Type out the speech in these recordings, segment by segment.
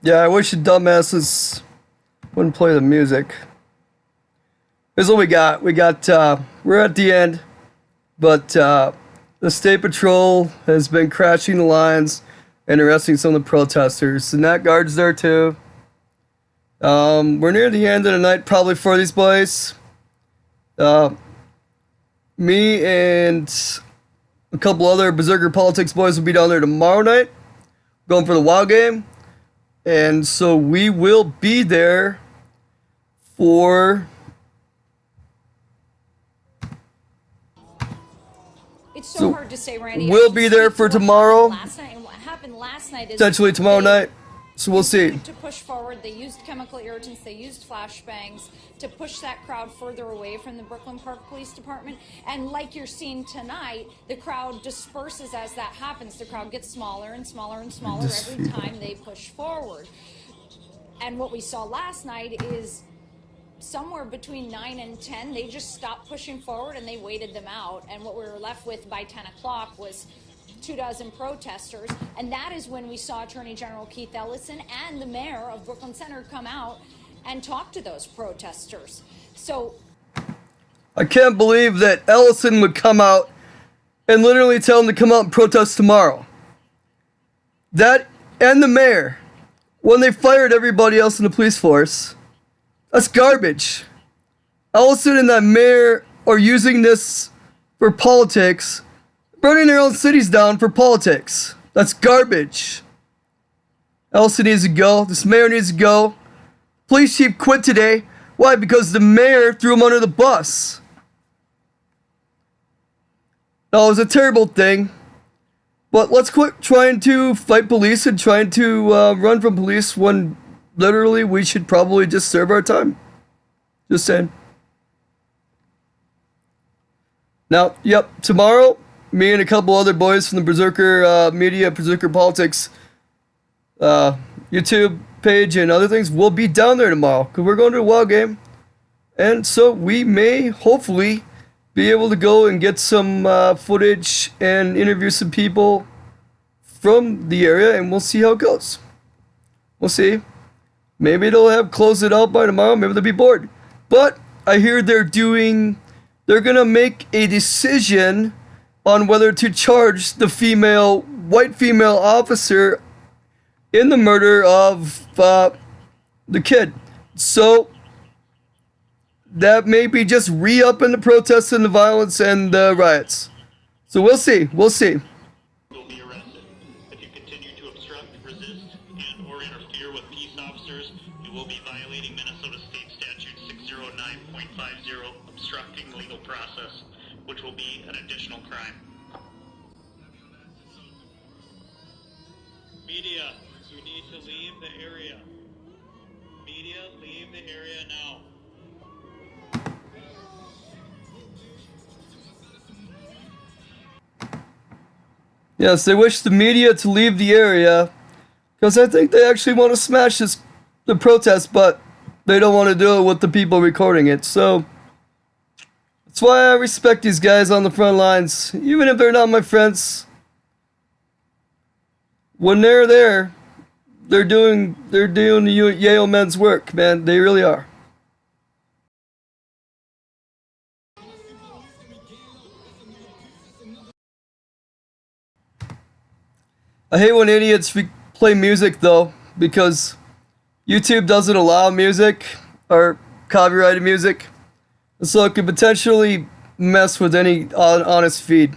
Yeah, I wish the dumbasses wouldn't play the music. Here's what we got. We're at the end, but the State Patrol has been crashing the lines and arresting some of the protesters. The Nat Guard's there too. We're near the end of the night probably for these boys. Me and a couple other Berzerker Politics boys will be down there tomorrow night, going for the WoW game. And so we will be there for... It's so hard to say, Randy. We'll be there for tomorrow. What happened last night is potentially tomorrow night. So we'll see. To push forward, they used chemical irritants, they used flashbangs to push that crowd further away from the Brooklyn Park Police Department. And like you're seeing tonight, the crowd disperses as that happens. The crowd gets smaller and smaller and smaller every time they push forward. And what we saw last night is somewhere between 9 and 10, they just stopped pushing forward and they waited them out. And what we were left with by 10 o'clock was 24 protesters, and that is when we saw Attorney General Keith Ellison and the mayor of Brooklyn Center come out and talk to those protesters. So I can't believe that Ellison would come out and literally tell them to come out and protest tomorrow. That and the mayor, when they fired everybody else in the police force, that's garbage. Ellison and that mayor are using this for politics, burning their own cities down for politics. That's garbage. Ellison needs to go. This mayor needs to go. Police chief quit today. Why? Because the mayor threw him under the bus. No, it was a terrible thing. But let's quit trying to fight police and trying to run from police when literally we should probably just serve our time. Just saying. Now, yep, tomorrow, me and a couple other boys from the Berzerker Media, Berzerker Politics YouTube page and other things will be down there tomorrow because we're going to a WoW game. And so we may hopefully be able to go and get some footage and interview some people from the area, and we'll see how it goes. We'll see. Maybe they'll have closed it out by tomorrow. Maybe they'll be bored. But I hear they're going to make a decision on whether to charge the white female officer in the murder of the kid. So that may be just re-upping the protests and the violence and the riots. So we'll see. We'll see. Will be arrested. If you continue to obstruct, resist, and or interfere with peace officers, you will be violating Minnesota State Statute 609.50, obstructing legal process, which will be an additional crime. Media, you need to leave the area. Media, leave the area now. Yes, they wish the media to leave the area because I think they actually want to smash the protest, but they don't want to do it with the people recording it. So that's why I respect these guys on the front lines, even if they're not my friends. When they're there, they're doing the Yale men's work, man. They really are. I hate when idiots play music though, because YouTube doesn't allow music or copyrighted music, so it could potentially mess with any honest feed.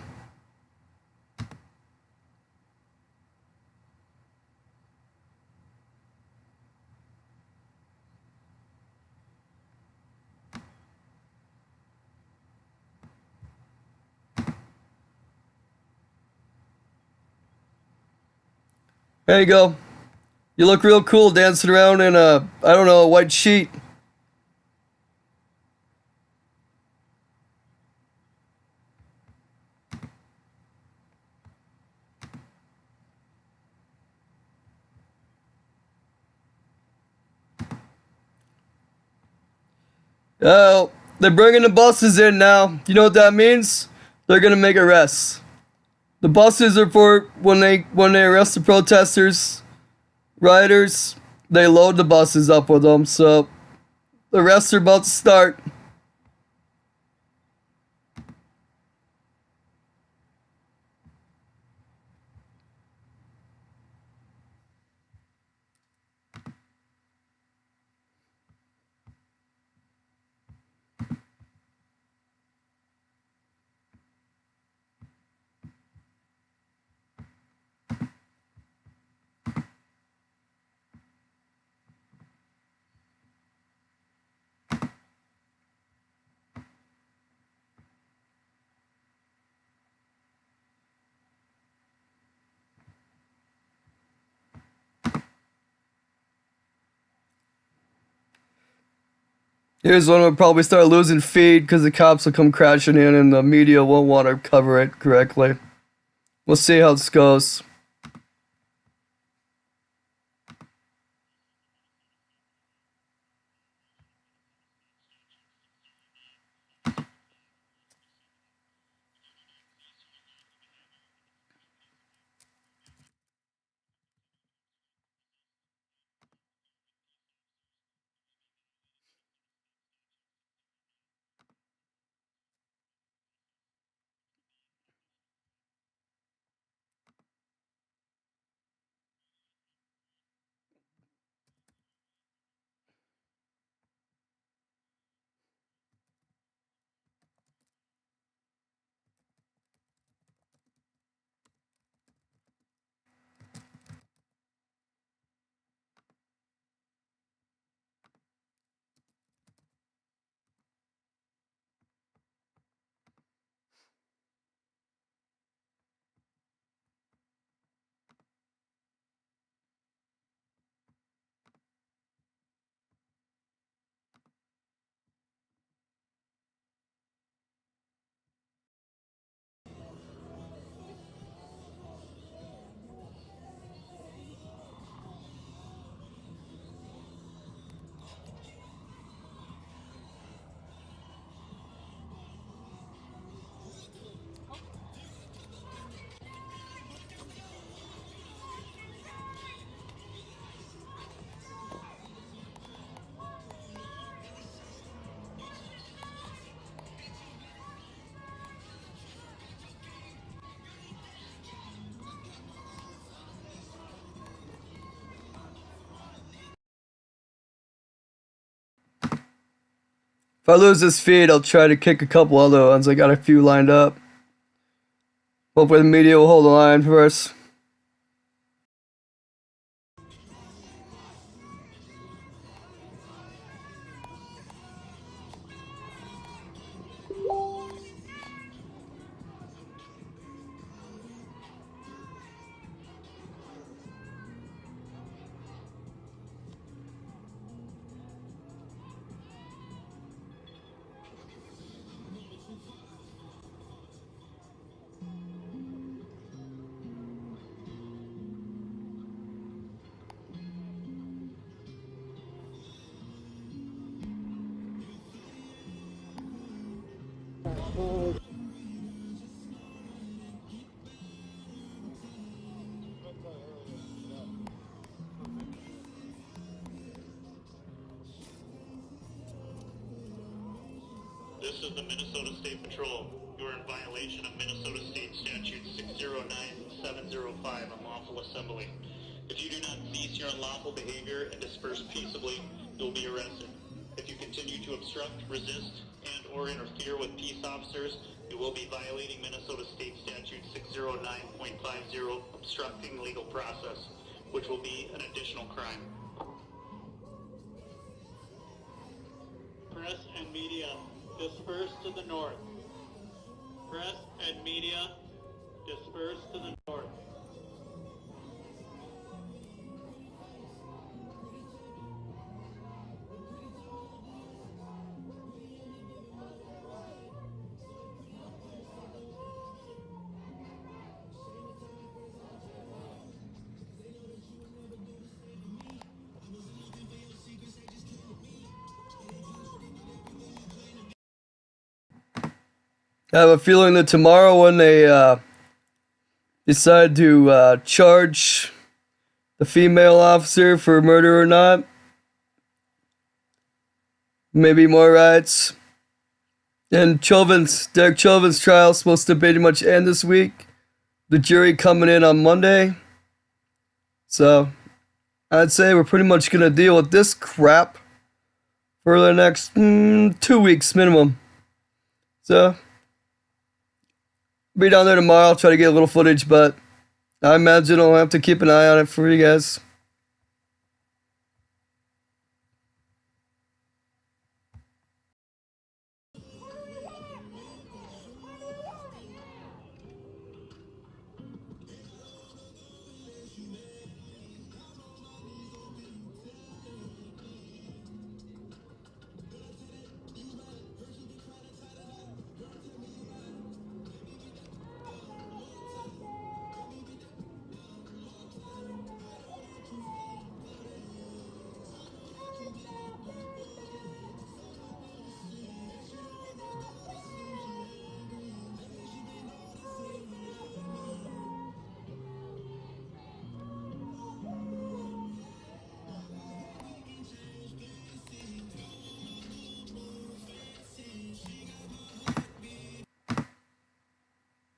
There you go. You look real cool dancing around in a, I don't know, a white sheet. Oh, they're bringing the buses in now. You know what that means? They're gonna make arrests. The buses are for when they arrest the protesters, rioters, They load the buses up with them, so the rest are about to start. Here's when we'll probably start losing feed because the cops will come crashing in and the media won't want to cover it correctly. We'll see how this goes. If I lose this feed, I'll try to kick a couple other ones. I got a few lined up. Hopefully the media will hold the line for us. This is the Minnesota State Patrol. You are in violation of Minnesota State Statute 609705, unlawful assembly. If you do not cease your unlawful behavior and disperse peaceably, you'll be arrested. If you continue to obstruct, resist, and or interfere with peace officers, you will be violating Minnesota State Statute 609.50, obstructing legal process, which will be an additional crime. Press and media, disperse to the north. Press and media, disperse to the north. I have a feeling that tomorrow when they decide to charge the female officer for murder or not. Maybe more riots. And Derek Chauvin's trial is supposed to pretty much end this week. The jury coming in on Monday. So I'd say we're pretty much going to deal with this crap for the next 2 weeks minimum. So be down there tomorrow. I'll try to get a little footage, but I imagine I'll have to keep an eye on it for you guys.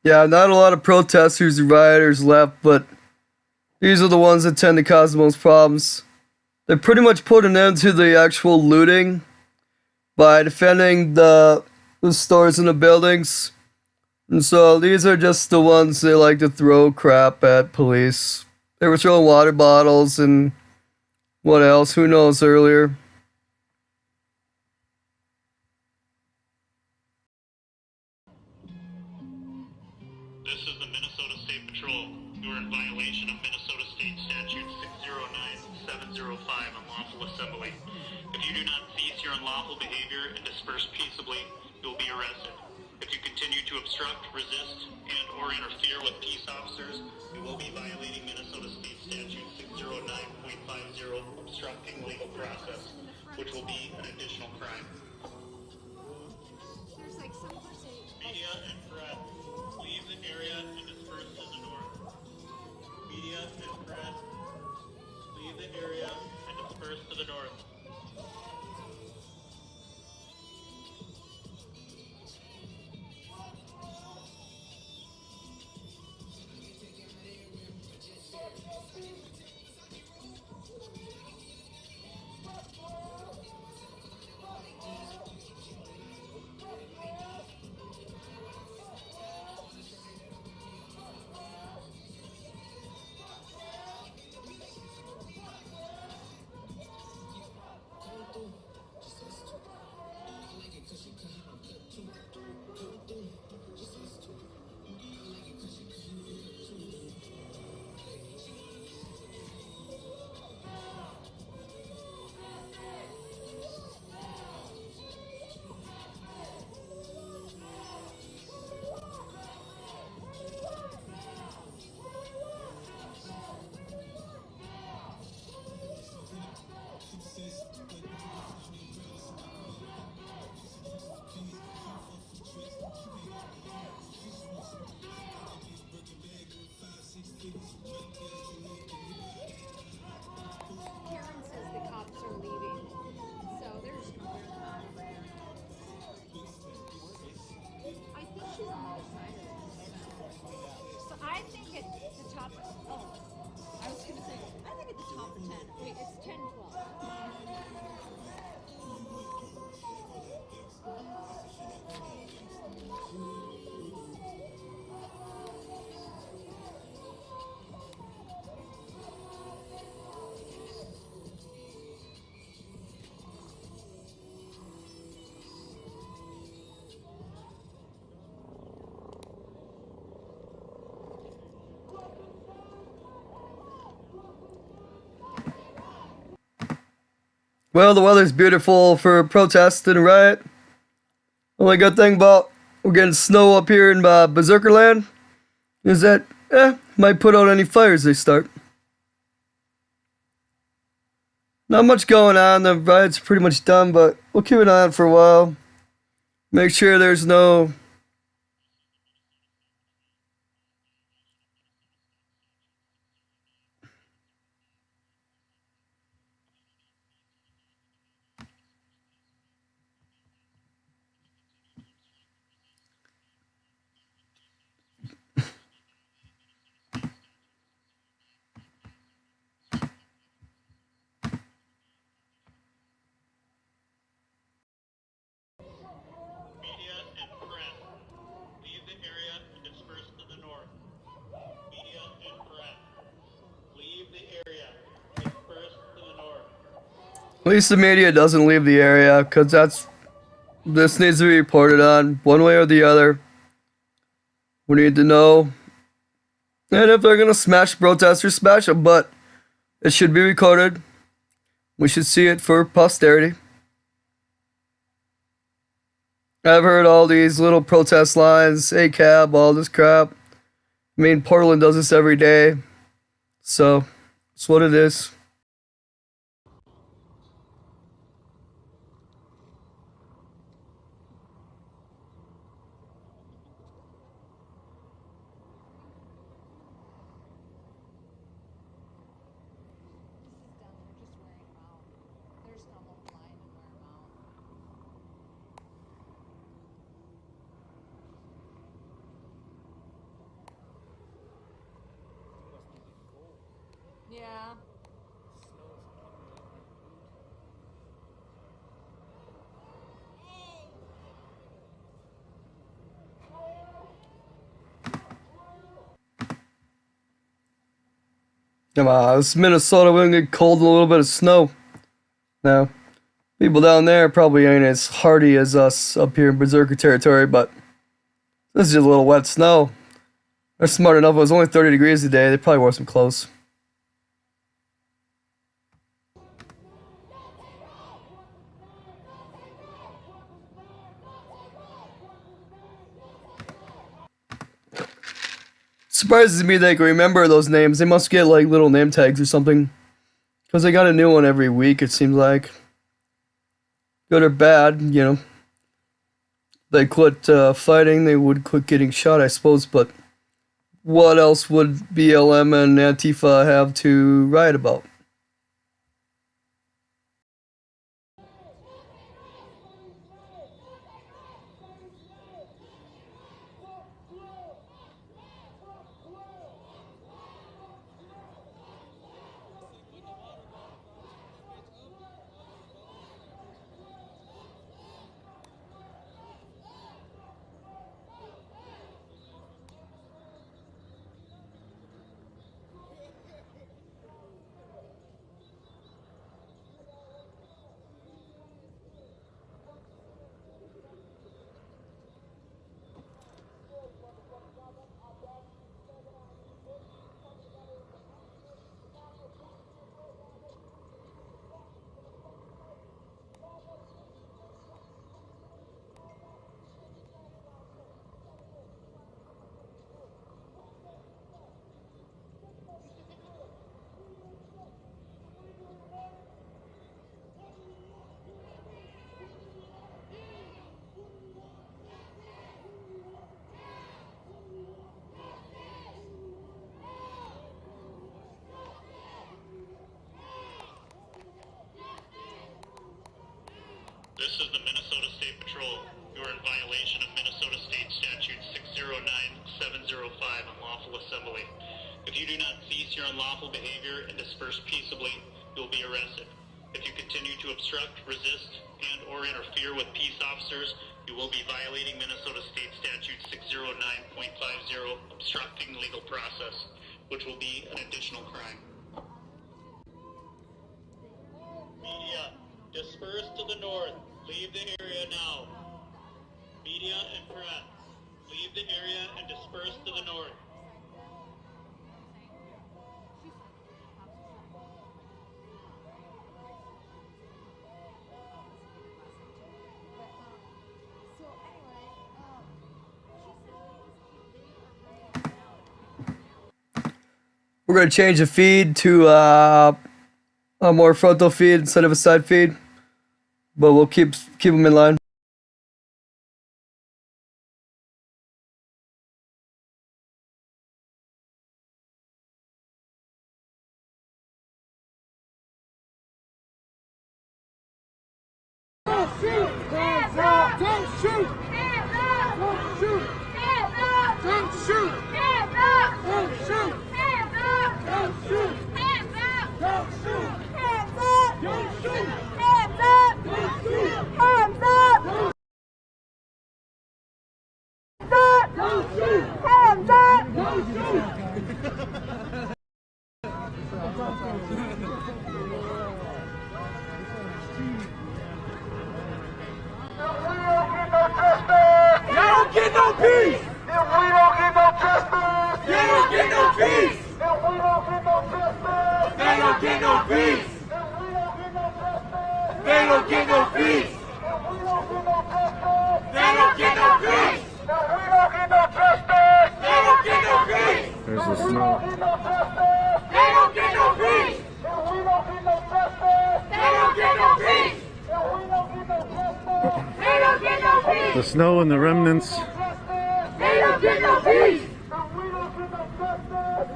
Yeah, not a lot of protesters and rioters left, but these are the ones that tend to cause the most problems. They pretty much put an end to the actual looting by defending the stores and the buildings. And so these are just the ones they like to throw crap at police. They were throwing water bottles and what else? Who knows earlier? This is the Minnesota State Patrol. You are in violation of Minnesota State Statute 609705, unlawful assembly. If you do not cease your unlawful behavior and disperse peaceably, you will be arrested. If you continue to obstruct, resist, and/or interfere with peace officers, you will be violating Minnesota State Statute 609.50, obstructing legal process, which will be an additional crime. Media and press, leave the area and disperse to the north. Media and press, leave the area and disperse to the north. Karen says the cops are leaving, so there's I think she's on the other side of it. So I think at the top of, I was gonna say, I think at the top of 10. Wait, it's 10, 12. Well, the weather's beautiful for protest and riot. Only good thing about we're getting snow up here in Berzerker land is that might put out any fires they start. Not much going on. The riot's pretty much done, but we'll keep an eye on it for a while. Make sure there's no least the media doesn't leave the area, because this needs to be reported on one way or the other. We need to know. And if they're going to smash protesters, smash them, but it should be recorded. We should see it for posterity. I've heard all these little protest lines, ACAB, all this crap. I mean, Portland does this every day. So, it's what it is. Yeah. Come on, it's Minnesota. We're gonna get cold and a little bit of snow. Now, people down there probably ain't as hardy as us up here in Berzerker territory, but this is just a little wet snow. They're smart enough. It was only 30 degrees today. They probably wore some clothes. Surprises me they can remember those names. They must get like little name tags or something. Because they got a new one every week, it seems like. Good or bad, you know. They quit fighting, they would quit getting shot, I suppose, but what else would BLM and Antifa have to write about? This is the Minnesota State Patrol. You are in violation of Minnesota State Statute 609705, unlawful assembly. If you do not cease your unlawful behavior and disperse peaceably, you will be arrested. If you continue to obstruct, resist, and or interfere with peace officers, you will be violating Minnesota State Statute 609.50, obstructing legal process, which will be an additional crime. Media, disperse to the north. Leave the area now. Media and press, leave the area and disperse to the north. We're going to change the feed to a more frontal feed instead of a side feed, but we'll keep them in line. Don't shoot! Hands up! Don't shoot! Hands up! Don't shoot! Hands up! Don't shoot! Hands up! Don't shoot! Hands up! Don't shoot! Hands up! Don't shoot! Hands up! Don't shoot! Hands up! Don't shoot! Hands up! peace. They don't get no peace. They don't get no peace. They don't get no peace. There's the snow. They don't get no peace. They don't get no peace. They don't get no peace. The snow and the remnants. They don't get no peace.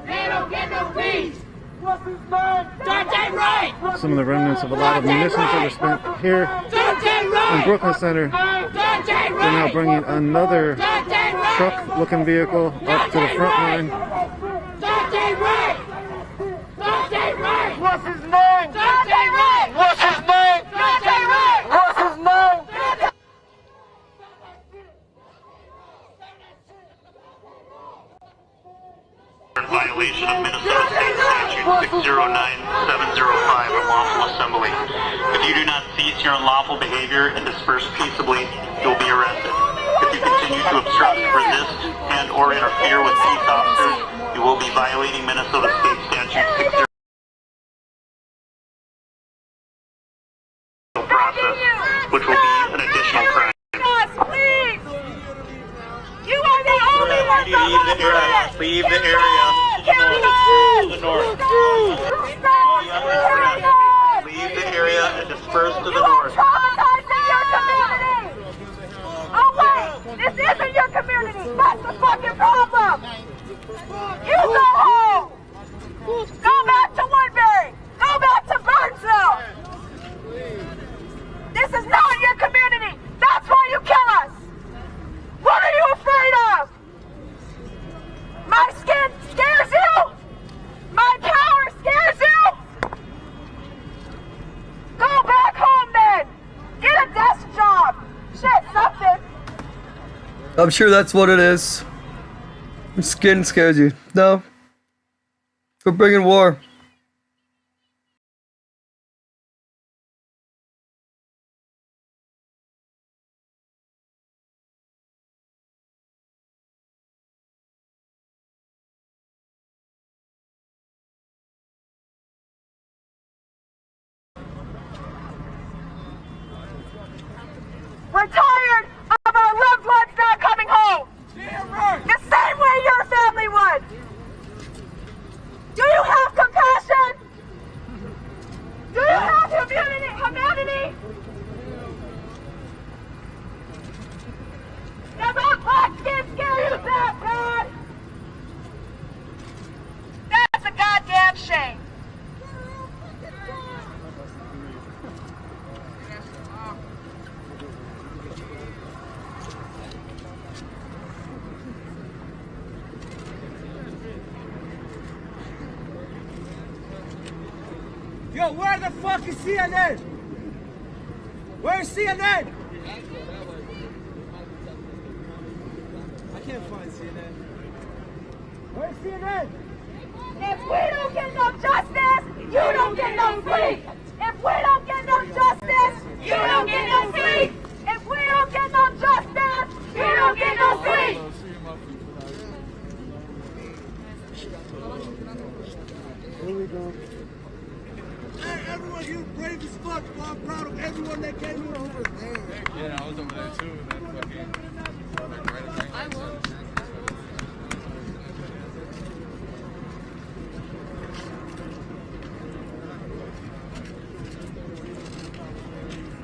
They don't get no peace. What's his name? Dante Wright. Some of the remnants of a lot of munitions that were spent here Dante Wright. in Brooklyn Center. Dante They're Wright. now bringing another Dante Wright. truck-looking vehicle up to the front line. Dante Wright. Dante Wright. What's his name? Dante Wright. What's his name? Dante Wright. What's his name? In violation of Minnesota State Statute 609705, unlawful assembly. If you do not cease your unlawful behavior and disperse peaceably, you will be arrested. If you continue to obstruct, resist, and/or interfere with peace officers, you will be violating Minnesota State Statute 60. Process, which will be an additional crime. Please. You are the only ones that Leave the area. Leave the area to the north. Leave the area and disperse to the north. Traumatizing your community. Oh wait, this isn't your community. That's the fucking problem. You go home. Go back to Woodbury. Go back to Burnsville. This is not your community. That's why you kill us. What are you afraid of? My skin scares you? My power scares you? Go back home then. Get a desk job. Shit, something. I'm sure that's what it is. Your skin scares you. No. We're bringing war. We're tired of our loved ones not coming home. The same way your family would. Do you have compassion? Do you have humanity? Does our black skin scare you that bad? That's a goddamn shame. Yo, where the fuck is CNN? Where's CNN? I can't find CNN. Where's CNN? If we don't get no justice, you don't get no sleep. If we don't get no justice, you don't get no sleep. If we don't get no justice, you don't get no sleep. Here we go. Hey, everyone here brave as fuck, bro. I'm proud of everyone that came here over there. Yeah, I was over there too. That fucking. I will.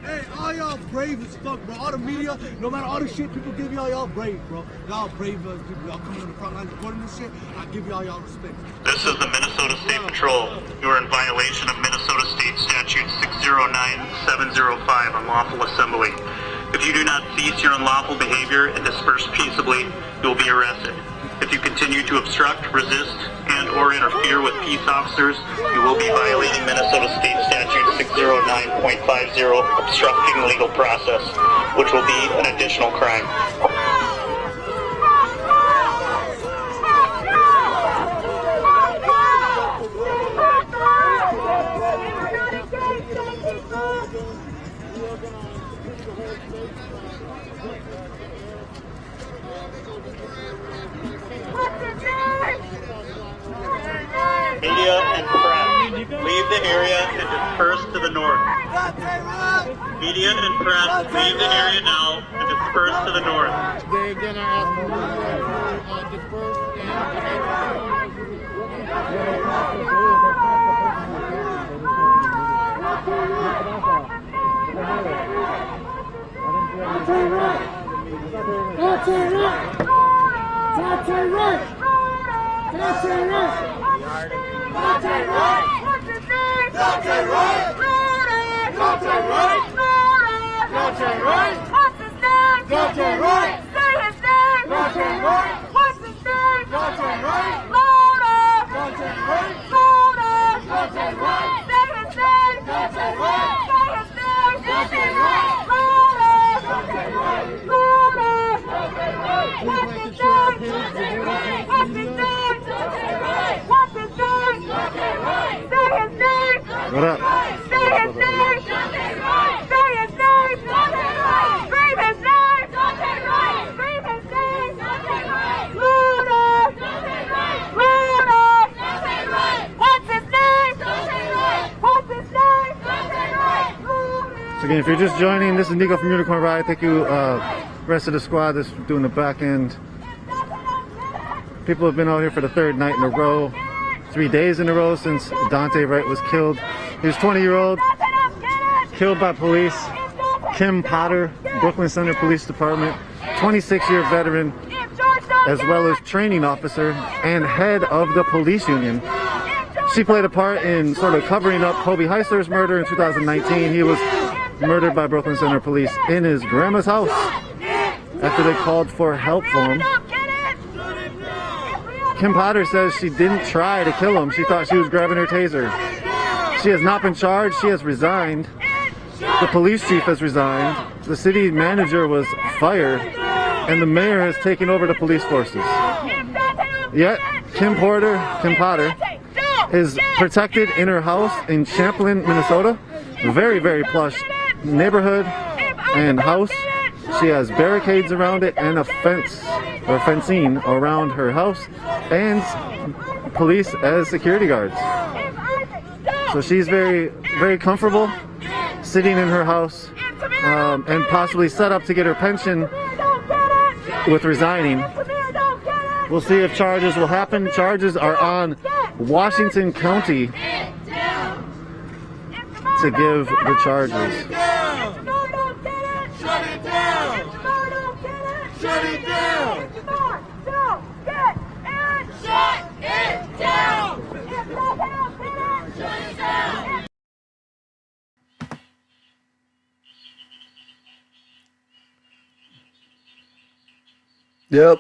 Hey, all y'all brave as fuck, bro. All the media, no matter all the shit people give y'all brave, bro. Y'all brave as people. Y'all coming on the front line reporting this shit. I give y'all respect. This is the Minnesota State Patrol. You are in violation of Minnesota State Statute 609705, unlawful assembly. If you do not cease your unlawful behavior and disperse peaceably, you will be arrested. If you continue to obstruct, resist, and/or interfere with peace officers, you will be violating Minnesota State Statute 609.50, obstructing legal process, which will be an additional crime. Media and press, leave the area disperse to the north. Media and press, leave the area now and disperse to the north. They again are asking to disperse What up? Say his name! Say his name! Scream his name! Scream his name! Luna! Luna! What's his name? What's his name? So again, if you're just joining, this is Nico from Unicorn Riot. Thank you, rest of the squad that's doing the back end. People have been out here for the third night in a row, 3 days in a row since Dante Wright was killed. He was 20-year-old, killed by police. Kim Potter, Brooklyn Center Police Department, 26-year veteran, as well as training officer and head of the police union. She played a part in sort of covering up Kobe Heisler's murder in 2019. He was murdered by Brooklyn Center Police in his grandma's house after they called for help for him. Kim Potter says she didn't try to kill him. She thought she was grabbing her taser. She has not been charged. She has resigned. The police chief has resigned. The city manager was fired. And the mayor has taken over the police forces. Yet, Kim Potter is protected in her house in Champlin, Minnesota. Very, very plush neighborhood and house. She has barricades around it and a fence or fencing around her house and police as security guards. So she's very, very comfortable sitting in her house and possibly set up to get her pension with resigning. We'll see if charges will happen. Charges are on Washington County to give the charges. Shut it down! Shut it down! Shut it down! Shut it down! Yep.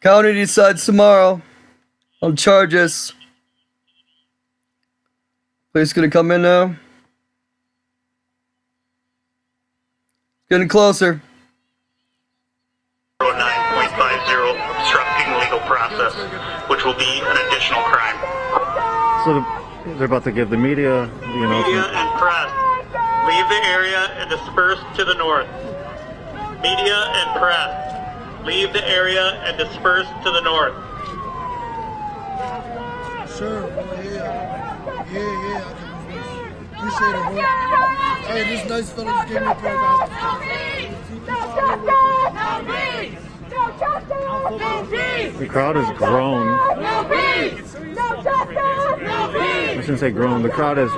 County decides tomorrow on charges. Police gonna come in now. Getting closer. 09.50, obstructing legal process, which will be an additional crime. So they're about to give the media the Media announcement. and press, leave the area and disperse to the north. Media and press, leave the area and disperse to the north. Sure, yeah, I appreciate it, bro. Hey, this nice fella just gave me a $12. The crowd has grown. I shouldn't say grown. The crowd has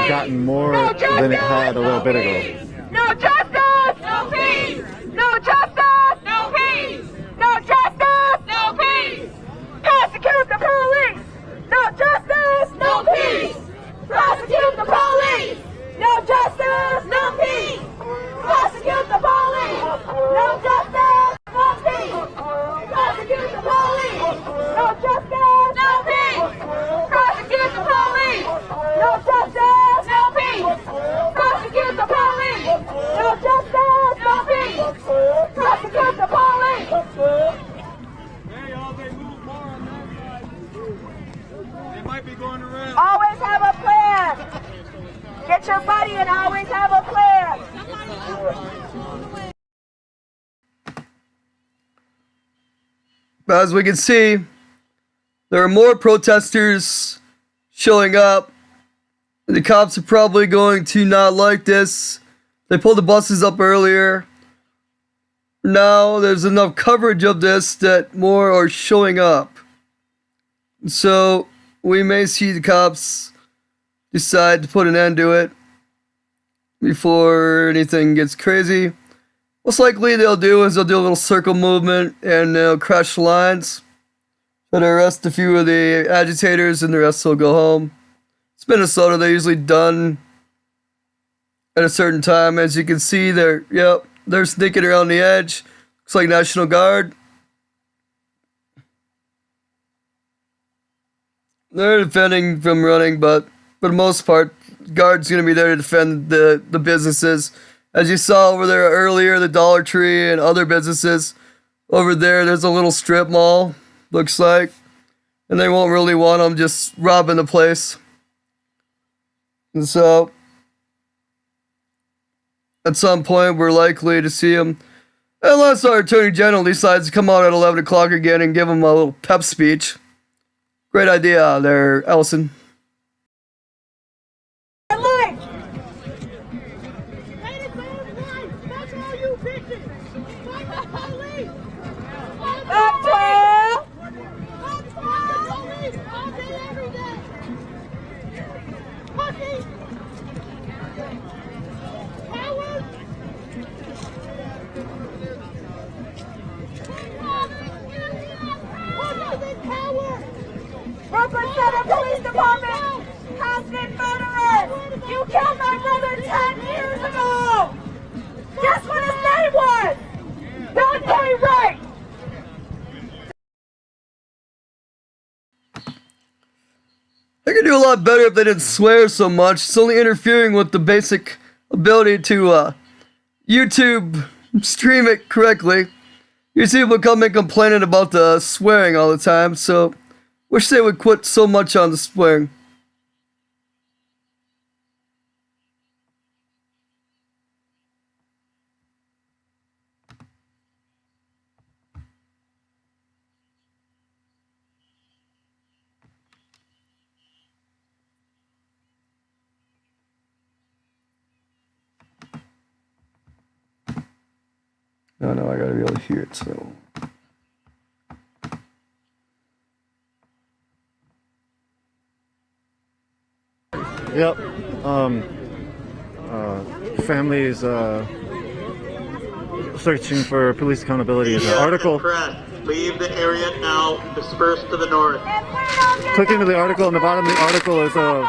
gotten more than it had a little bit ago. No justice! No peace! No justice! No peace! No justice! No peace! Prosecute the police! No justice! No peace! Prosecute the police! No justice! No peace! Prosecute the police! No justice! No peace! Prosecute the police! No justice! No peace! Prosecute the police! No justice! No peace! Prosecute the police! But as we can see, there are more protesters showing up. The cops are probably going to not like this. They pulled the buses up earlier. Now there's enough coverage of this that more are showing up. So we may see the cops decide to put an end to it before anything gets crazy. Most likely they'll do is they'll do a little circle movement and they'll crash the lines. Try to arrest a few of the agitators and the rest will go home. It's Minnesota, they're usually done at a certain time. As you can see, they're sneaking around the edge. Looks like National Guard. They're defending from running, but for the most part, Guard's going to be there to defend the businesses. As you saw over there earlier, the Dollar Tree and other businesses. Over there's a little strip mall, looks like. And they won't really want them just robbing the place. And so, at some point, we're likely to see them. Unless our Attorney General decides to come out at 11 o'clock again and give them a little pep speech. Great idea there, Ellison. Brooklyn Center Police Department has been murderers! You killed my brother 10 years ago! Guess what his name was? Dante Wright! They could do a lot better if they didn't swear so much. It's only interfering with the basic ability to YouTube stream it correctly. You see people come in complaining about the swearing all the time, so wish they would quit so much on the swearing. No, I gotta be able to hear it, so. Yep. Families searching for police accountability. Is an article. Leave the area now. Disperse to the north. Click into the article. On the bottom of the article is a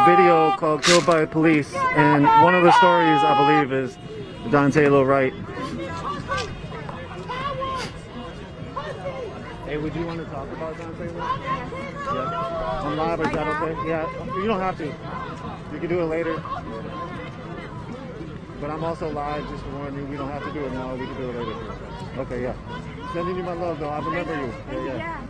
video called "Killed by Police," and one of the stories, I believe, is Dante Wright. Hey, would you want to talk about Dante? Yeah. I'm live, is that okay? Yeah, you don't have to. You can do it later. But I'm also live, just to warn you. We don't have to do it now. We can do it later. Okay, yeah. Sending you my love, though. I remember you. Yeah.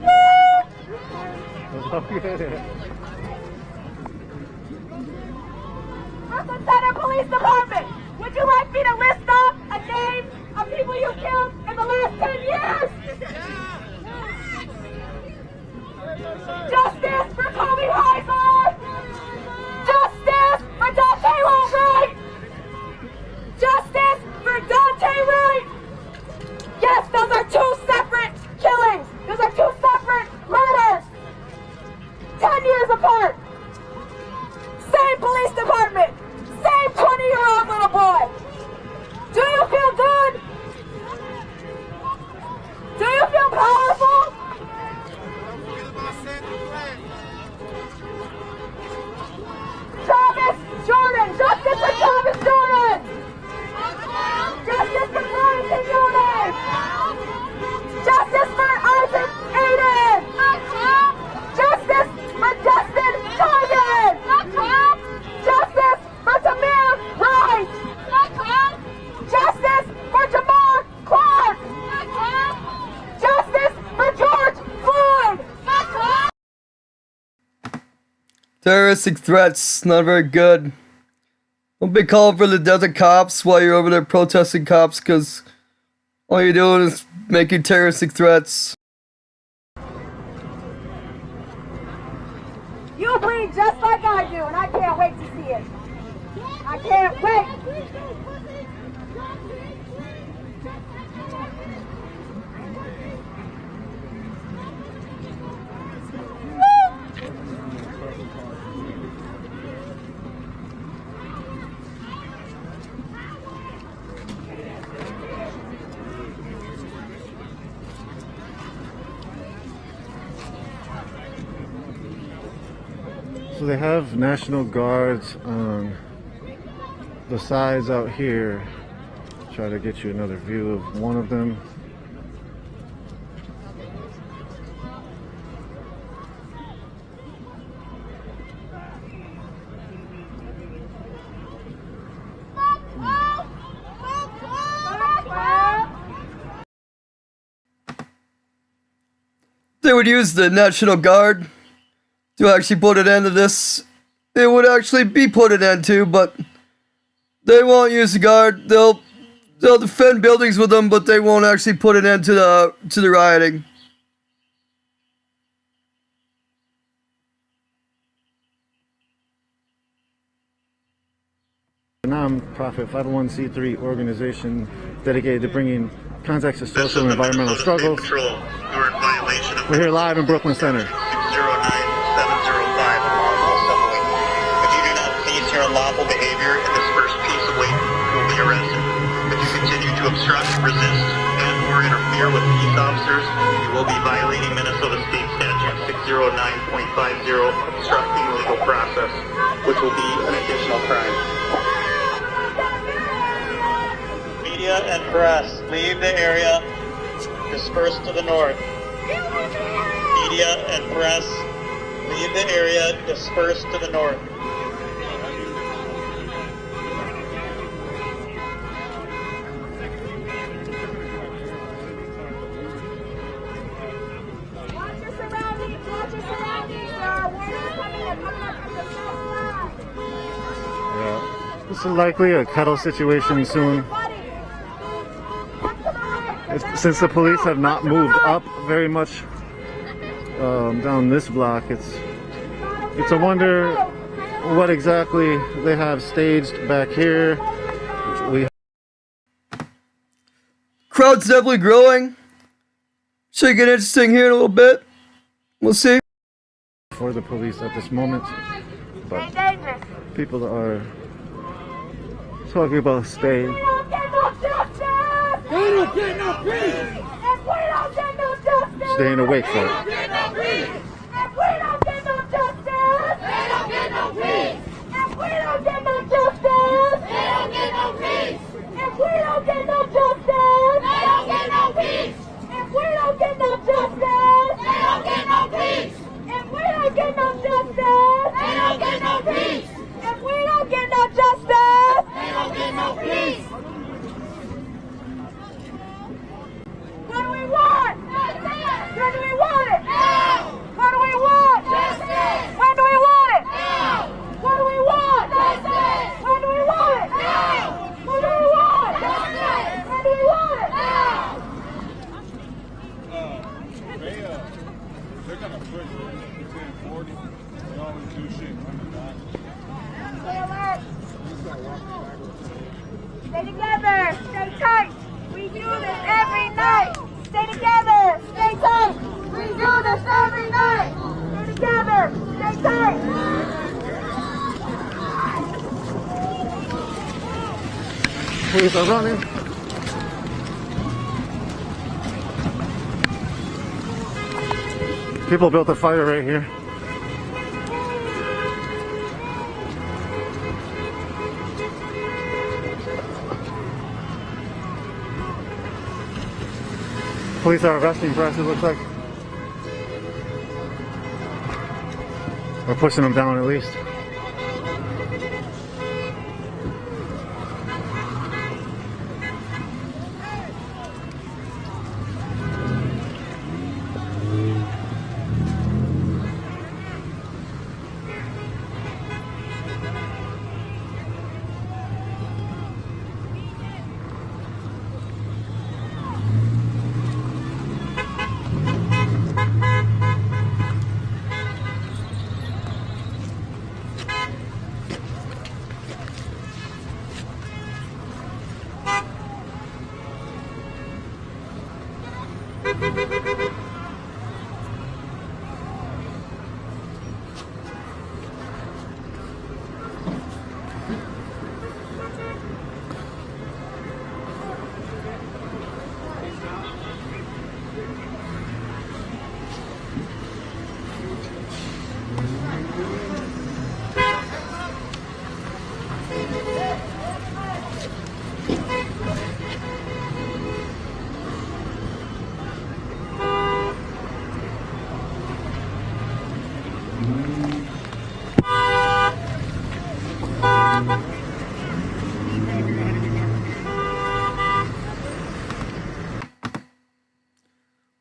Brooklyn Center Police Department, would you like me to list off a name of people you killed in the last 10 years? Justice for Kobe Heiser! Justice for Dante Wright! Justice for Dante Wright! Yes, those are two separate killings. Those are two separate murders. 10 years apart. Same police department. Same 20-year-old little boy. Do you feel good? Do you feel powerful? Travis Jordan! Justice for Travis Jordan! Justice for Bryson Jordan! Justice for Isaac Aiden! Justice for Justin Tyree! Justice for Tamir Rice! Justice for Jamar Clark! Justice for George Floyd! Terroristic threats, not very good. Don't be calling for the death of cops while you're over there protesting cops, because all you're doing is making terroristic threats. I do, and I can't wait to see it. I can't wait. So they have National Guards on the sides out here. Try to get you another view of one of them. They would use the National Guard to actually put an end to this. It would actually be put an end to, but they won't use the Guard. They'll defend buildings with them, but they won't actually put an end to the rioting. A non-profit 501c3 organization dedicated to bringing context to social and environmental struggles. We're here live in Brooklyn Center. 609-705 unlawful assembly. If you do not cease your unlawful behavior and disperse peaceably, you will be arrested. If you continue to obstruct, resist, and/or interfere with peace officers, you will be violating Minnesota State Statute 609.50, obstructing legal process, which will be an additional crime. Media and press, leave the area. Disperse to the north. Media and press, leave the area. Disperse to the north. Watch your surroundings. Watch your surroundings. There are warriors coming up from the south side. Yeah. This is likely a kettle situation soon. Since the police have not moved up very much down this block, it's a wonder what exactly they have staged back here. Crowd's definitely growing. Should get interesting here in a little bit. We'll see. For the police at this moment, but people are talking about staying. They don't get no peace! If we don't get no justice! Staying awake for it. If we don't get no justice! They don't get no peace! If we don't get no justice! They don't get no peace! If we don't get no justice! They don't get no peace! If we don't get no justice! They don't get no peace! If we don't get no justice! They don't get no peace! If we don't get no justice! They don't get no peace! What do we want? Justice! When do we want it? Now! What do we want? Justice! When do we want it? Now! What do we want? Justice! When do we want it? Now! What do we want? Justice! When do we want it? Now! They're gonna push it 1040. They always do shit under that. Stay alert! Stay together! Stay tight! We do this every night! Stay together! Stay tight! We do this every night! Stay together! Stay tight! Police are running. People built a fire right here. Police are arresting press, it looks like. Or pushing them down at least.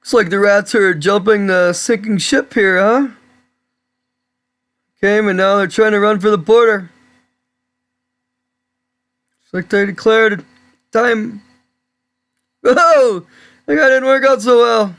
Looks like the rats are jumping the sinking ship here, huh? Came and now they're trying to run for the border. Looks like they declared time. Oh, that guy didn't work out so well.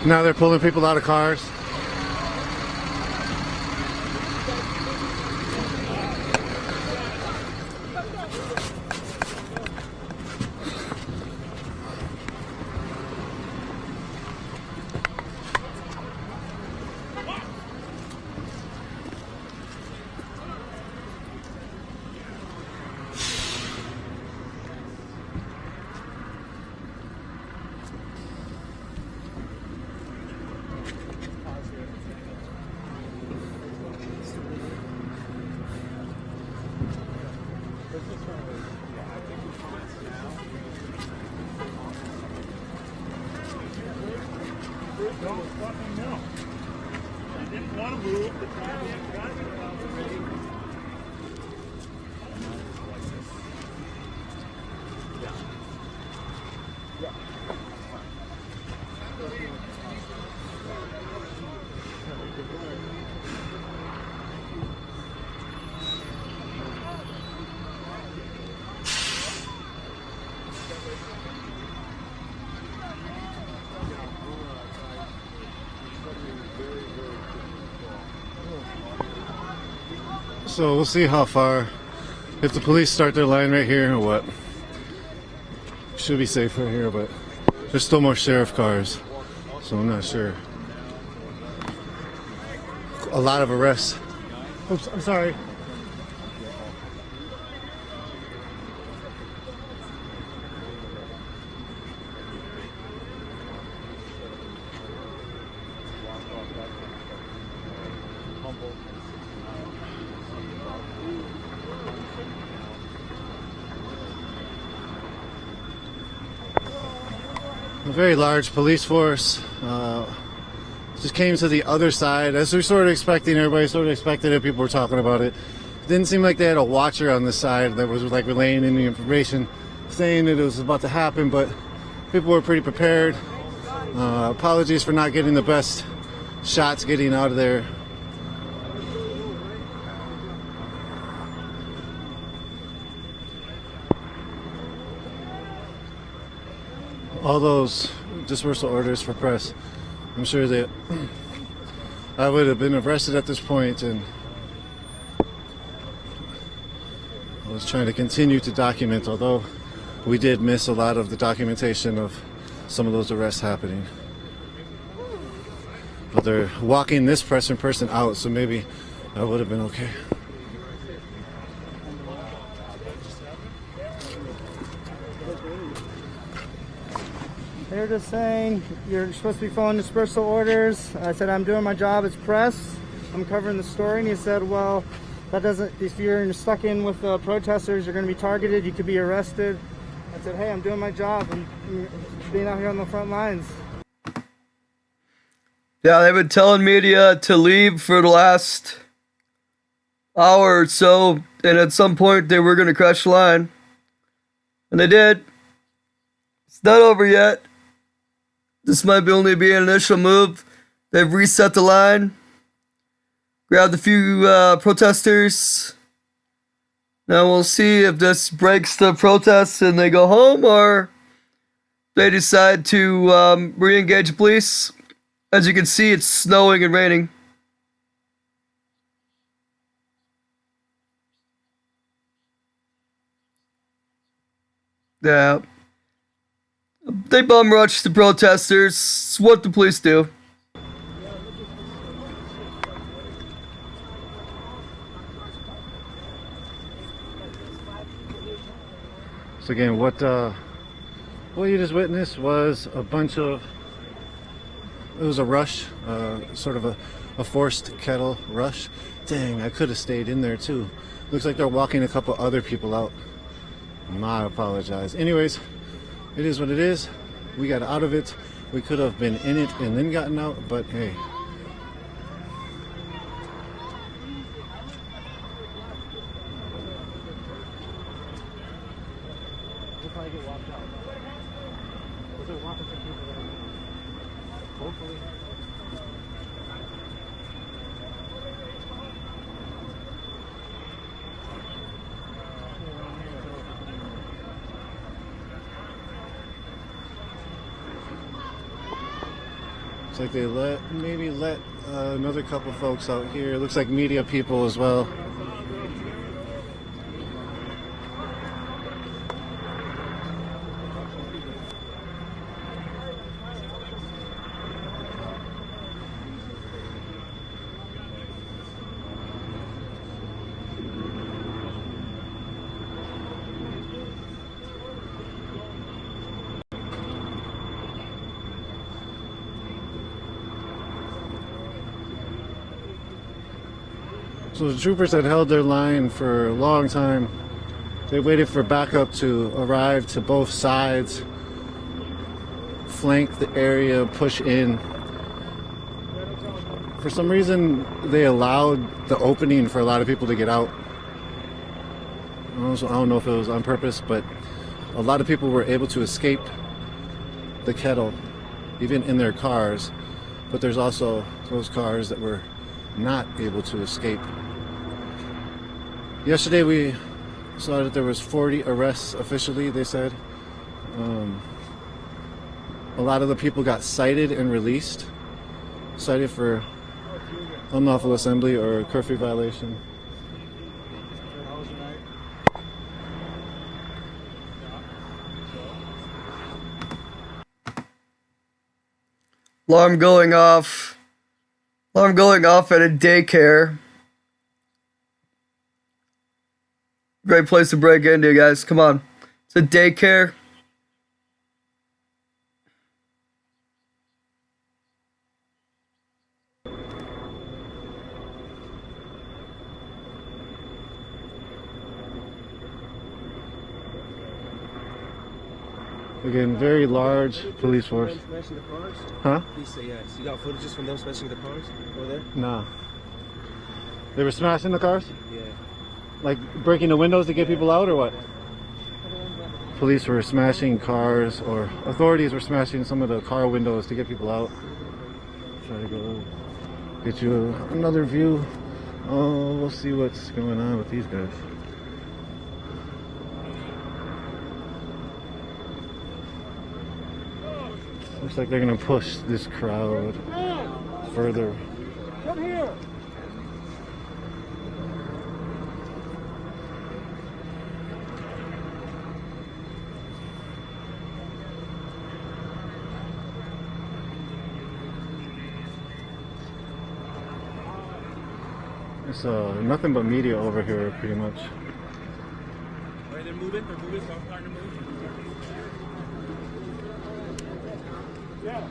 Now they're pulling people out of cars. So we'll see how far, if the police start their line right here or what. Should be safe right here, but there's still more sheriff cars, so I'm not sure. A lot of arrests. Oops, I'm sorry. A very large police force just came to the other side, as we were sort of expecting. Everybody sort of expected it. People were talking about it. It didn't seem like they had a watcher on the side that was like relaying any information, saying that it was about to happen, but people were pretty prepared. Apologies for not getting the best shots getting out of there. All those dispersal orders for press, I'm sure that I would have been arrested at this point, and I was trying to continue to document, although we did miss a lot of the documentation of some of those arrests happening. But they're walking this press in person out, so maybe I would have been okay. They're just saying you're supposed to be following dispersal orders. I said, I'm doing my job as press. I'm covering the story. And he said, well, that doesn't, if you're stuck in with protesters, you're going to be targeted. You could be arrested. I said, hey, I'm doing my job and being out here on the front lines. Yeah, they've been telling media to leave for the last hour or so, and at some point they were going to crash the line. And they did. It's not over yet. This might be only be an initial move. They've reset the line, grabbed a few protesters. Now we'll see if this breaks the protests and they go home, or they decide to re-engage the police. As you can see, it's snowing and raining. Yeah. They bum rush the protesters. It's what the police do. So again, what you just witnessed was a bunch of, it was a rush, sort of a forced kettle rush. Dang, I could have stayed in there too. Looks like they're walking a couple other people out. I apologize. Anyways, it is what it is. We got out of it. We could have been in it and then gotten out, but hey. We'll probably get walked out. They're walking some people right now. Hopefully. Looks like they maybe let another couple folks out here. Looks like media people as well. So the troopers had held their line for a long time. They waited for backup to arrive to both sides, flank the area, push in. For some reason, they allowed the opening for a lot of people to get out. I don't know if it was on purpose, but a lot of people were able to escape the kettle, even in their cars. But there's also those cars that were not able to escape. Yesterday we saw that there was 40 arrests officially, they said. A lot of the people got cited and released. Cited for unlawful assembly or curfew violation. Alarm going off. Alarm going off at a daycare. Great place to break into, guys. Come on. It's a daycare. Again, very large police force. Smashing the cars? Huh? Please say yes. You got footages from them smashing the cars over there? Nah. They were smashing the cars? Yeah. Like breaking the windows to get people out or what? Police were smashing cars, or authorities were smashing some of the car windows to get people out. Try to go get you another view. Oh, we'll see what's going on with these guys. Looks like they're gonna push this crowd further. Come here. It's nothing but media over here, pretty much. Alright, they're moving, so I'm starting to move. Yeah.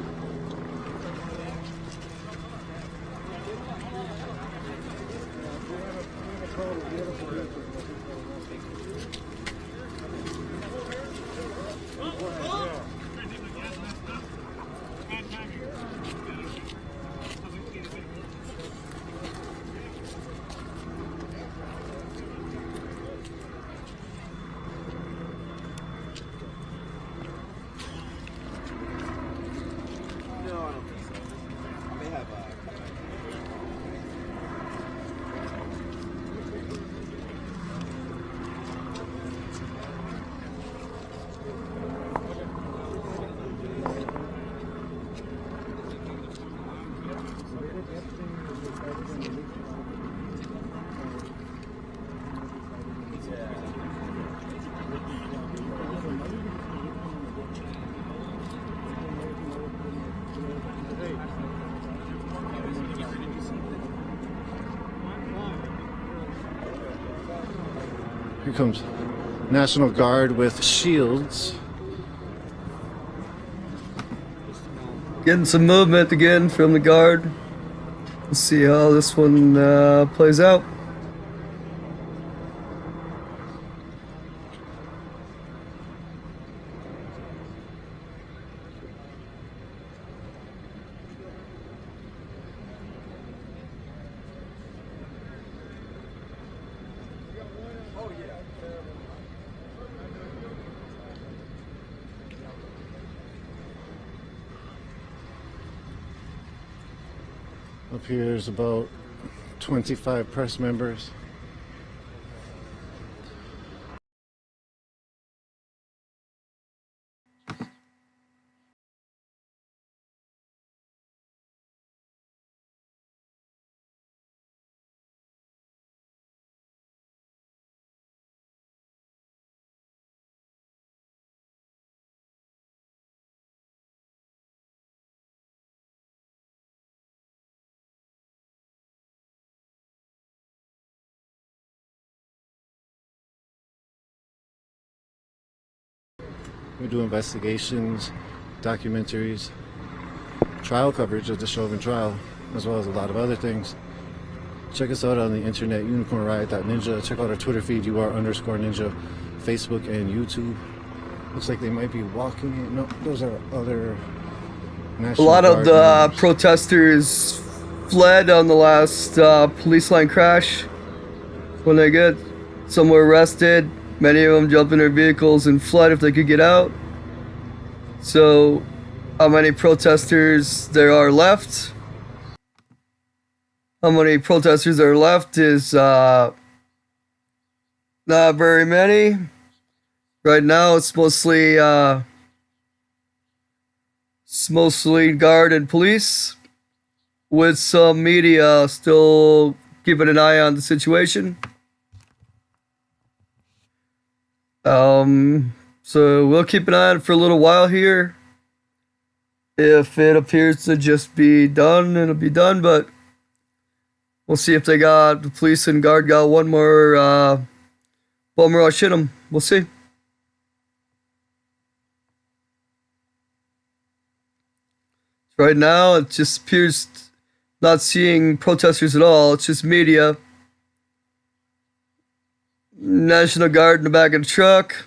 Here comes National Guard with shields. Getting some movement again from the guard. Let's see how this one plays out. Up here there's about 25 press members. We do investigations, documentaries, trial coverage of the Chauvin trial, as well as a lot of other things. Check us out on the internet, unicornriot.ninja. Check out our Twitter feed, UR_ninja, Facebook and YouTube. Looks like they might be walking in. No, those are other National A lot of Guard the members. protesters fled on the last police line crash. When they get somewhere arrested, many of them jumped in their vehicles and fled if they could get out. So, how many protesters there are left? How many protesters there are left is not very many. Right now, it's mostly guard and police, with some media still keeping an eye on the situation. So we'll keep an eye on it for a little while here. If it appears to just be done, it'll be done, but we'll see if the police and guard got one more bum rush in them. We'll see. Right now, it just appears not seeing protesters at all. It's just media. National Guard in the back of the truck.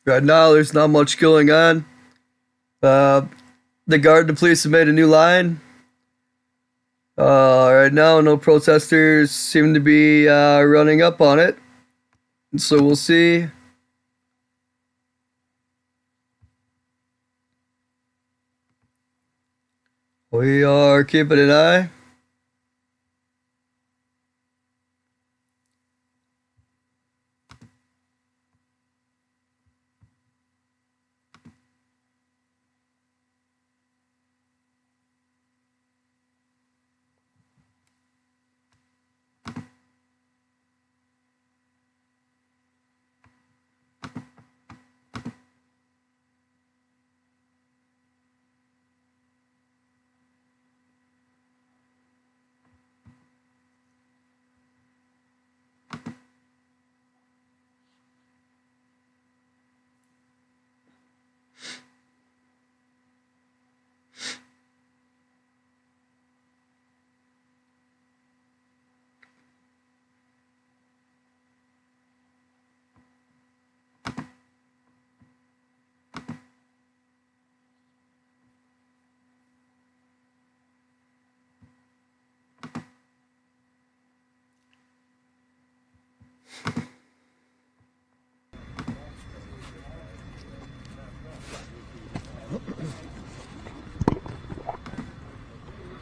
Right now, there's not much going on. The guard and the police have made a new line. Right now, no protesters seem to be running up on it. So we'll see. We are keeping an eye.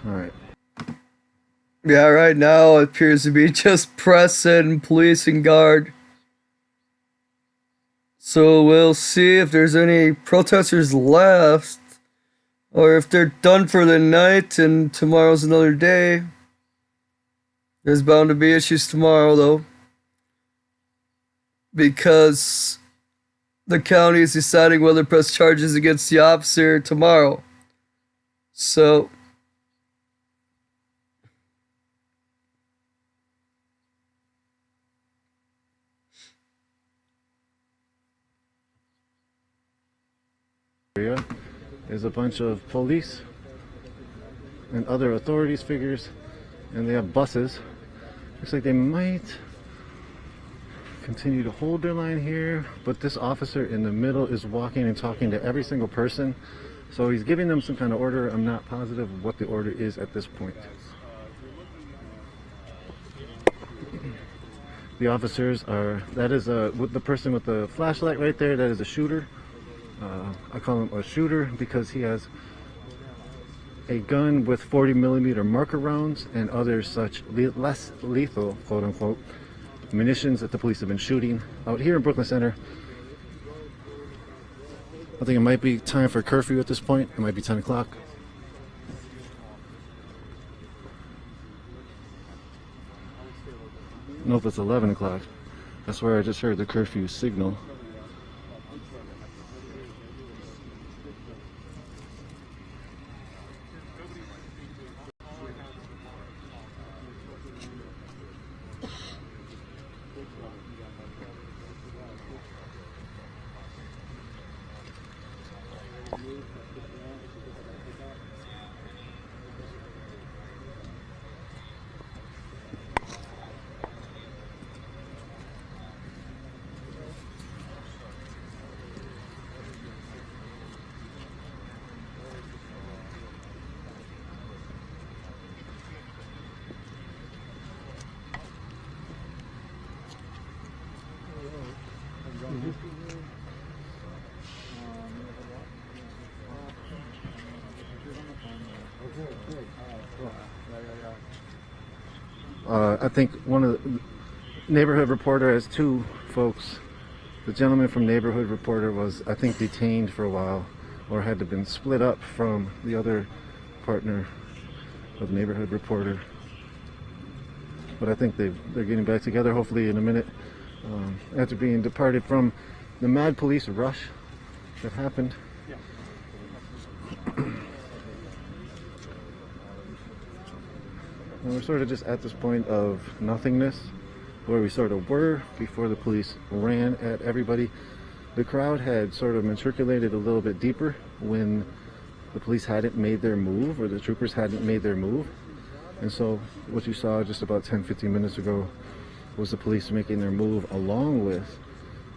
All right. Yeah, right now it appears to be just press and police and guard. So we'll see if there's any protesters left, or if they're done for the night and tomorrow's another day. There's bound to be issues tomorrow, though, because the county is deciding whether to press charges against the officer tomorrow. So area is a bunch of police and other authorities figures, and they have buses. Looks like they might continue to hold their line here, but this officer in the middle is walking and talking to every single person, so he's giving them some kind of order. I'm not positive what the order is at this point. The officers are, that is the person with the flashlight right there, that is a shooter. I call him a shooter because he has a gun with 40mm marker rounds and other such less lethal, quote unquote, munitions that the police have been shooting out here in Brooklyn Center. I think it might be time for curfew at this point. It might be 10 o'clock. Nope, it's 11 o'clock. That's where I just heard the curfew signal. I think one of the neighborhood reporter has two folks. The gentleman from neighborhood reporter was, I think, detained for a while, or had to been split up from the other partner of neighborhood reporter. But I think they're getting back together, hopefully in a minute, after being departed from the mad police rush that happened. And we're sort of just at this point of nothingness, where we sort of were before the police ran at everybody. The crowd had sort of matriculated a little bit deeper when the police hadn't made their move, or the troopers hadn't made their move. And so what you saw just about 10-15 minutes ago was the police making their move, along with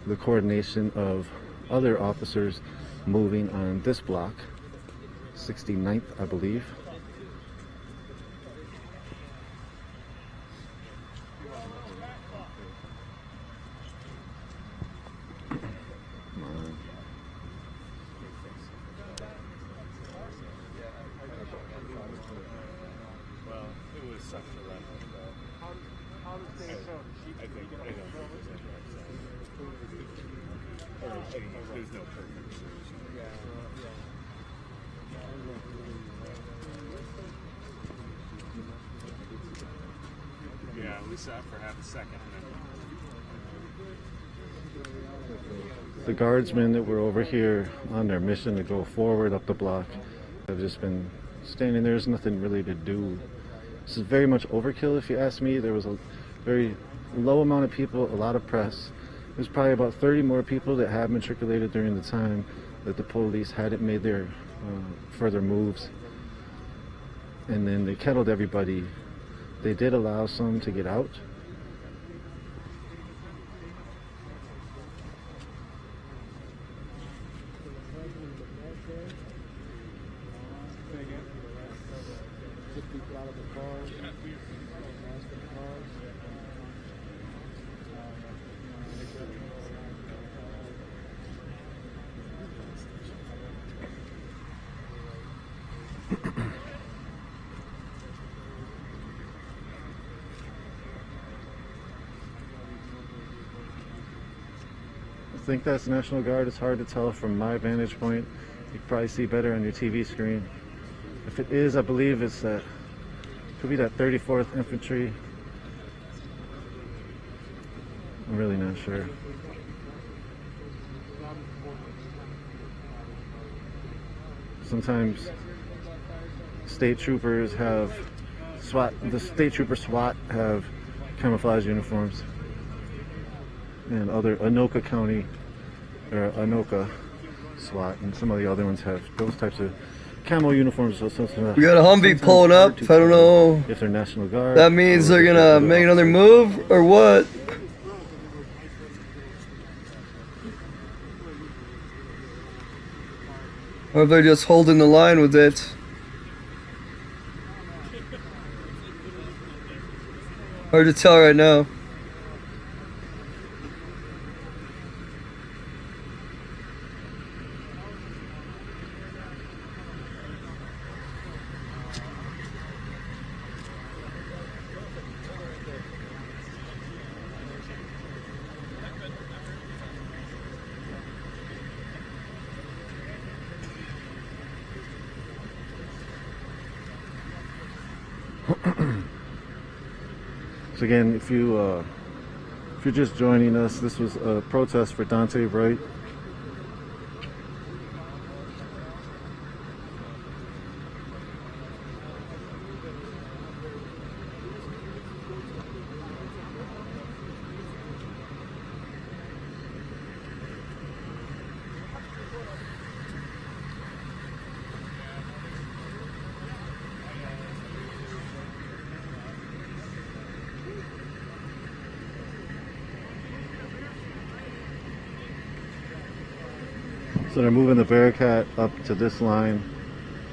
the coordination of other officers moving on this block, 69th, I believe. Yeah, we sat for half a second. The guardsmen that were over here on their mission to go forward up the block have just been standing there. There's nothing really to do. This is very much overkill, if you ask me. There was a very low amount of people, a lot of press. There's probably about 30 more people that have matriculated during the time that the police hadn't made their further moves. And then they kettled everybody. They did allow some to get out. think that's National Guard. It's hard to tell from my vantage point. You can probably see better on your TV screen. If it is, I believe it's that, could be that 34th Infantry. I'm really not sure. Sometimes state troopers have the state trooper SWAT have camouflage uniforms, and other Anoka County or Anoka SWAT and some of the other ones have those types of camo uniforms. So we got a Humvee pulling up. I don't know if they're National Guard. That means they're gonna make another move or what? Or if they're just holding the line with it. Hard to tell right now. So again, if you're just joining us, this was a protest for Dante Wright. So they're moving the Bearcat up to this line.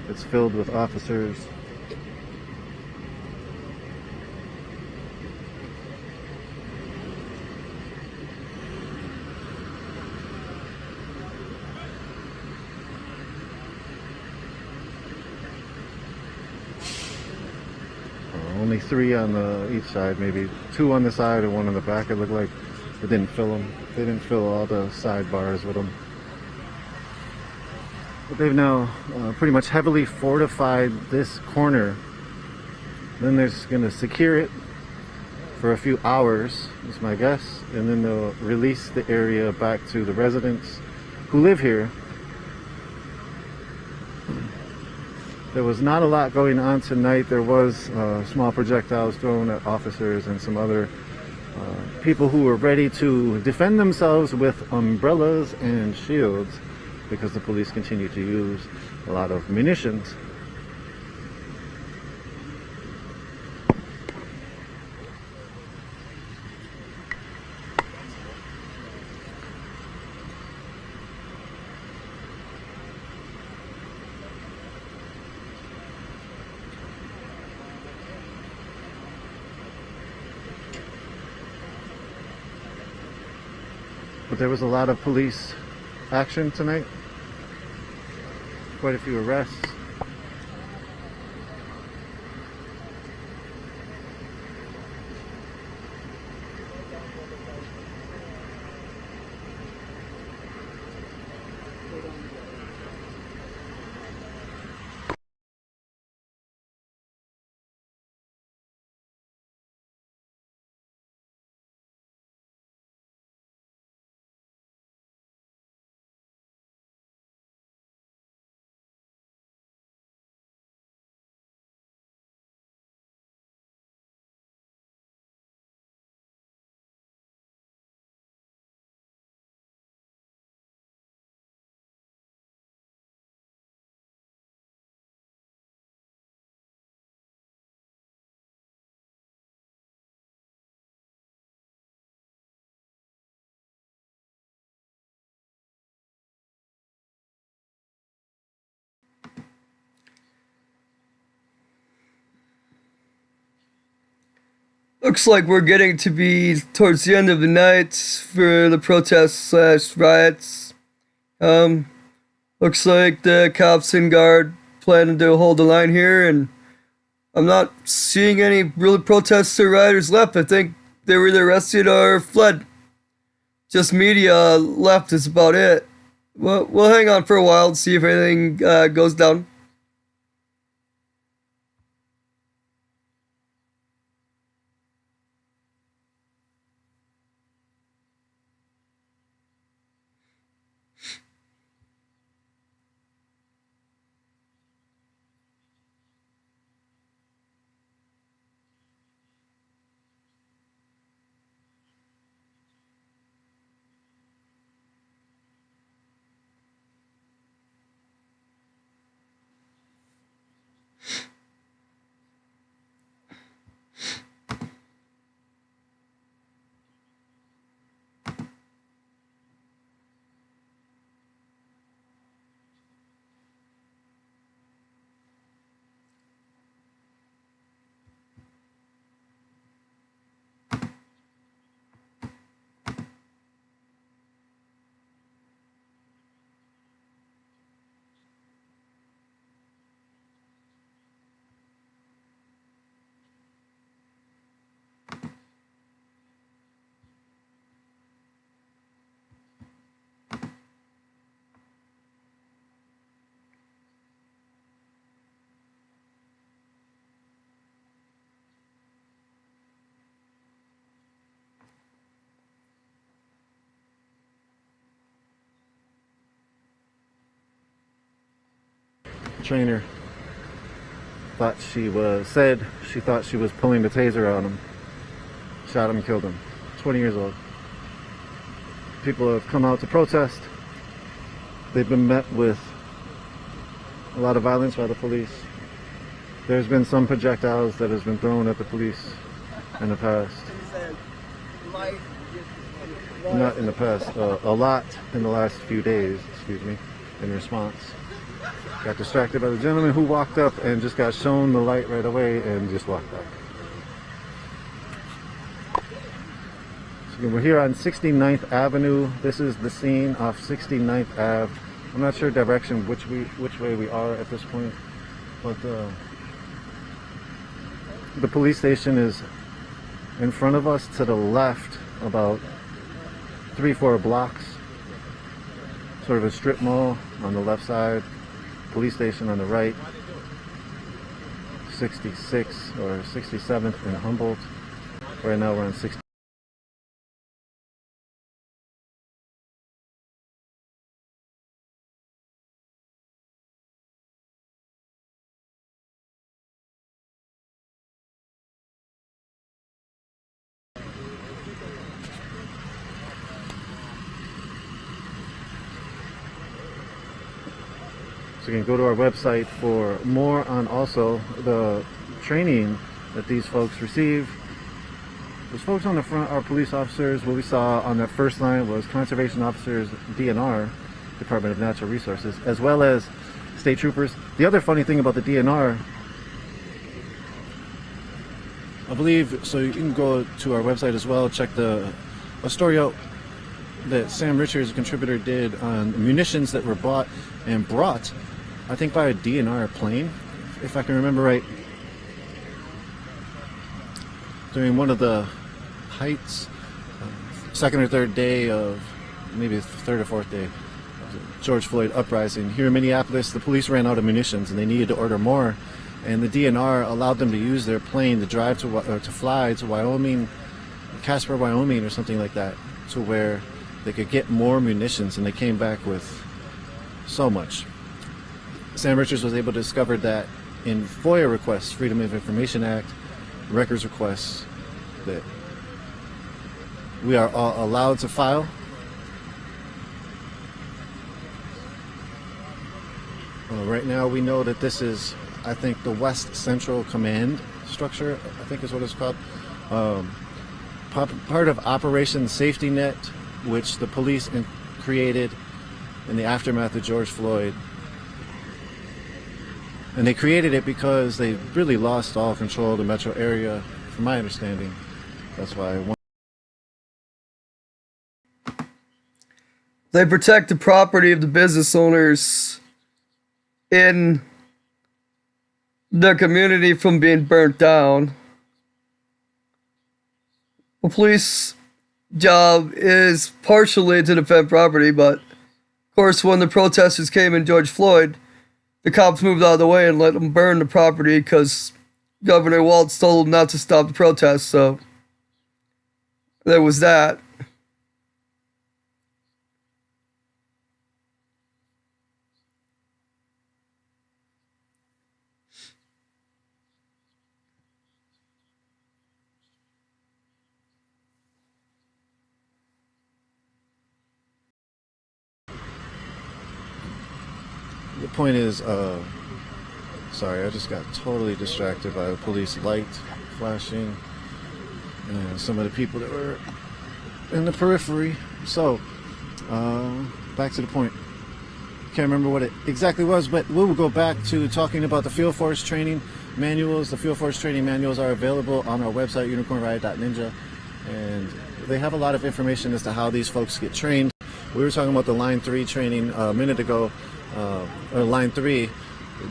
It's filled with officers. Only 3 on each side, maybe 2 on the side and 1 on the back. It looked like it didn't fill them. They didn't fill all the sidebars with them. But they've now pretty much heavily fortified this corner. Then they're just going to secure it for a few hours, is my guess. And then they'll release the area back to the residents who live here. There was not a lot going on tonight. There was small projectiles thrown at officers and some other people who were ready to defend themselves with umbrellas and shields, because the police continue to use a lot of munitions. But there was a lot of police action tonight. Quite a few arrests. Looks like we're getting to be towards the end of the night for the protests/riots. Looks like the cops and guard planning to hold the line here, and I'm not seeing any real protests or rioters left. I think they were either arrested or fled. just media left is about it. We'll hang on for a while and see if anything goes down. Trainer thought she thought she was pulling the taser on him. Shot him and killed him. 20 years old. People have come out to protest. They've been met with a lot of violence by the police. There's been some projectiles that has been thrown at the police in the past. Not in the past, a lot in the last few days, excuse me, in response. Got distracted by the gentleman who walked up and just got shown the light right away and just walked back. So we're here on 69th Avenue. This is the scene off 69th Ave. I'm not sure direction which way we are at this point, but the police station is in front of us to the left, about 3-4 blocks. Sort of a strip mall on the left side. Police station on the right, 66 or 67th in Humboldt. Right now we're on 60. So you can go to our website for more on also the training that these folks receive. Those folks on the front are police officers. What we saw on that first line was conservation officers, DNR, Department of Natural Resources, as well as state troopers. The other funny thing about the DNR, I believe, so you can go to our website as well, check a story out that Sam Richards, a contributor, did on munitions that were bought and brought, I think, by a DNR plane, if I can remember right, during one of the heights, second or third day of, maybe the third or fourth day of the George Floyd uprising. Here in Minneapolis, the police ran out of munitions and they needed to order more, and the DNR allowed them to use their plane to drive to fly to Wyoming, Casper, Wyoming, or something like that, to where they could get more munitions, and they came back with so much. Sam Richards was able to discover that in FOIA requests, Freedom of Information Act, records requests that we are all allowed to file. Right now we know that this is, I think, the West Central Command structure, I think is what it's called. Part of Operation Safety Net, which the police created in the aftermath of George Floyd. And they created it because they really lost all control of the metro area, from my understanding. That's why they protect the property of the business owners in the community from being burnt down. The police job is partially to defend property, but of course, when the protesters came in George Floyd, the cops moved out of the way and let them burn the property because Governor Walz told them not to stop the protests. So there was that. The point is, sorry, I just got totally distracted by the police light flashing and some of the people that were in the periphery. So, back to the point. Can't remember what it exactly was, but we will go back to talking about the Field Force training manuals. The Field Force training manuals are available on our website, unicornriot.ninja, and they have a lot of information as to how these folks get trained. We were talking about the Line 3 training a minute ago, or Line 3,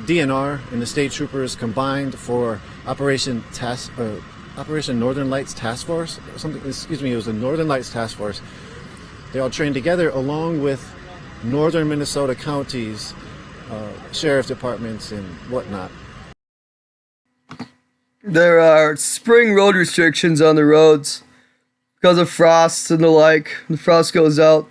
DNR and the state troopers combined for Operation Northern Lights Task Force, or something. Excuse me, it was the Northern Lights Task Force. They all trained together along with northern Minnesota counties, sheriff departments, and whatnot. There are spring road restrictions on the roads because of frost and the like. The frost goes out,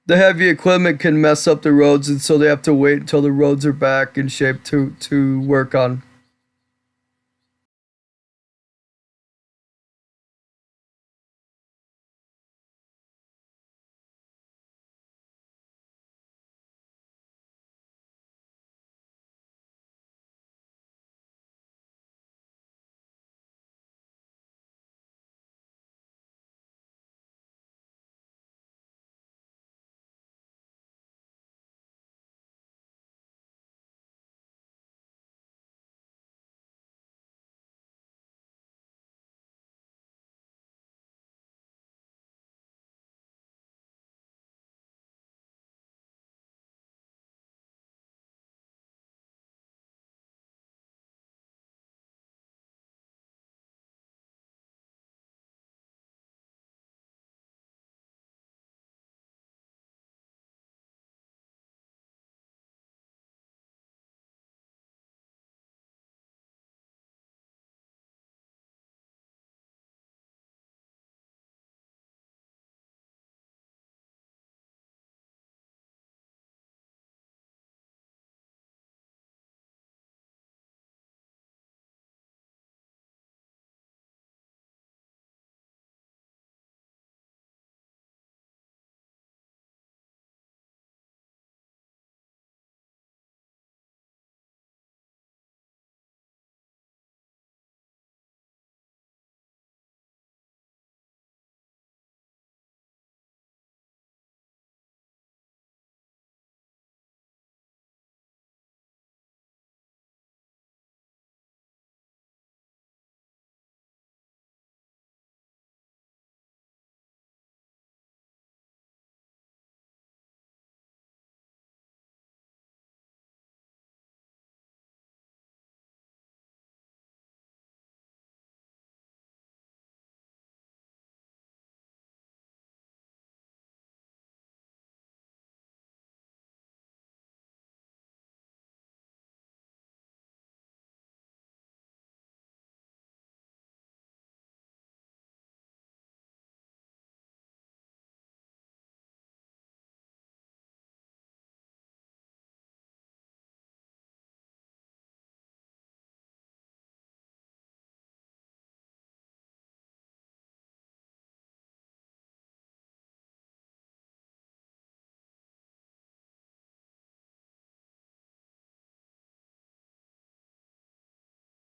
the heavy equipment can mess up the roads, and so they have to wait until the roads are back in shape to work on.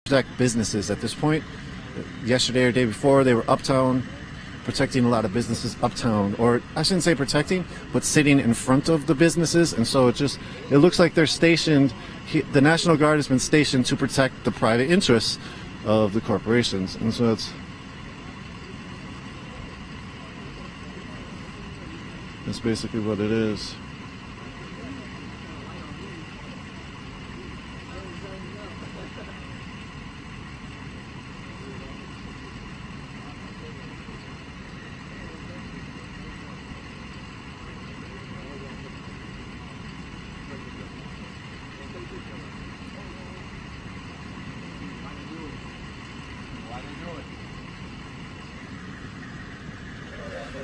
Protect businesses at this point. Yesterday or day before, they were uptown, protecting a lot of businesses uptown, or I shouldn't say protecting, but sitting in front of the businesses. And so it looks like they're stationed, the National Guard has been stationed to protect the private interests of the corporations. And so that's basically what it is.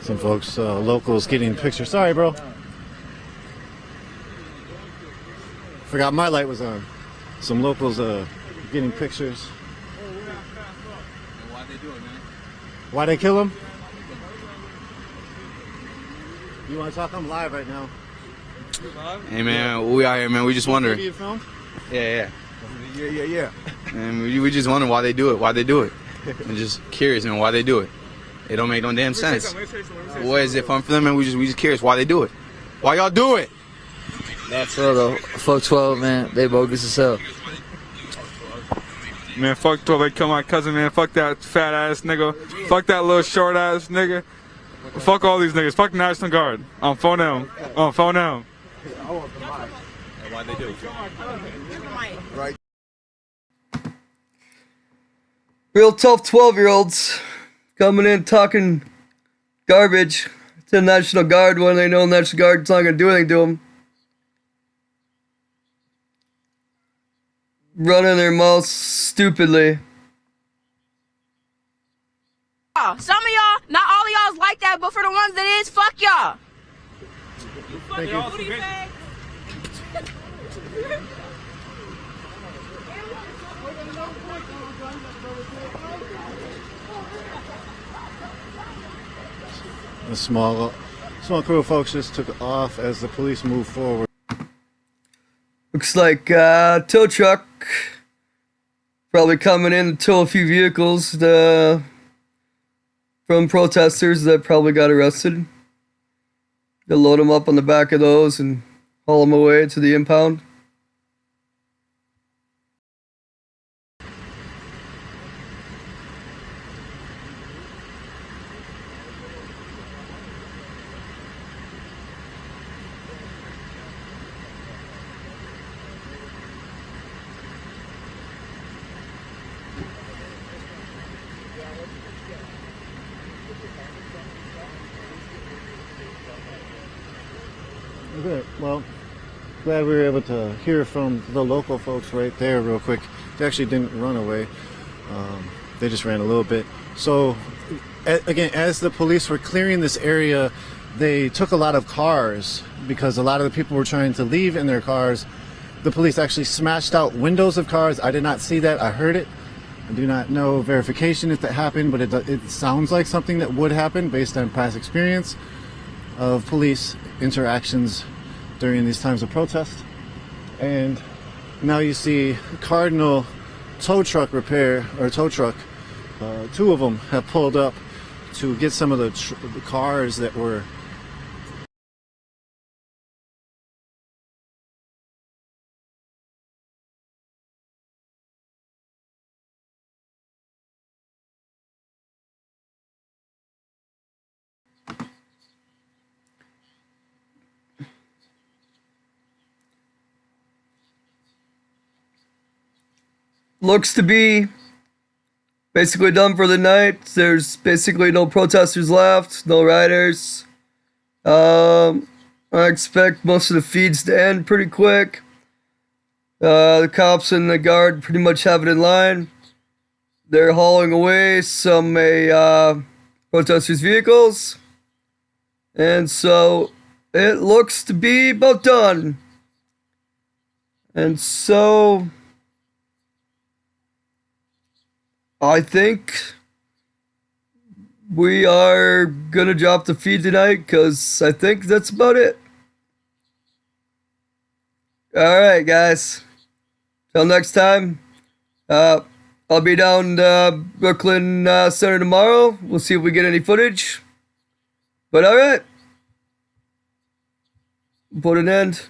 Some folks, locals getting pictures. Sorry, bro. Forgot my light was on. Some locals getting pictures. Why'd they do it, man? Why'd they kill him? You want to talk? I'm live right now. Hey, man, we out here, man. We just wondering. You filmed? Yeah. Yeah. And we just wondering why they do it. I'm just curious, man, why they do it. It don't make no damn sense. What is it fun for them, man? We just curious why they do it. Why y'all do it? That's real though. Fuck 12, man. They bogus as hell. Man, fuck 12. They killed my cousin, man. Fuck that fat ass nigga. Fuck that little short ass nigga. Fuck all these niggas. Fuck National Guard. On phone them. Why they do it? Right. Real tough 12-year-olds coming in talking garbage to the National Guard when they know the National Guard's not going to do anything to them. Running their mouths stupidly. Some of y'all, not all of y'all's like that, but for the ones that is, fuck y'all. Thank you. A small crew of folks just took off as the police moved forward. Looks like a tow truck probably coming in to tow a few vehicles from protesters that probably got arrested. They'll load them up on the back of those and haul them away to the impound. Good. Well, glad we were able to hear from the local folks right there real quick. They actually didn't run away. They just ran a little bit. So, again, as the police were clearing this area, they took a lot of cars because a lot of the people were trying to leave in their cars. The police actually smashed out windows of cars. I did not see that. I heard it. I do not know verification if that happened, but it sounds like something that would happen based on past experience of police interactions during these times of protest. And now you see Cardinal tow truck tow truck. Two of them have pulled up to get some of the cars that were Looks to be basically done for the night. There's basically no protesters left, no rioters. I expect most of the feeds to end pretty quick. The cops and the guard pretty much have it in line. They're hauling away some protesters' vehicles. And so it looks to be about done. And so I think we are gonna drop the feed tonight because I think that's about it. Alright, guys. Till next time. I'll be down Brooklyn Center tomorrow. We'll see if we get any footage. But alright. Put an end.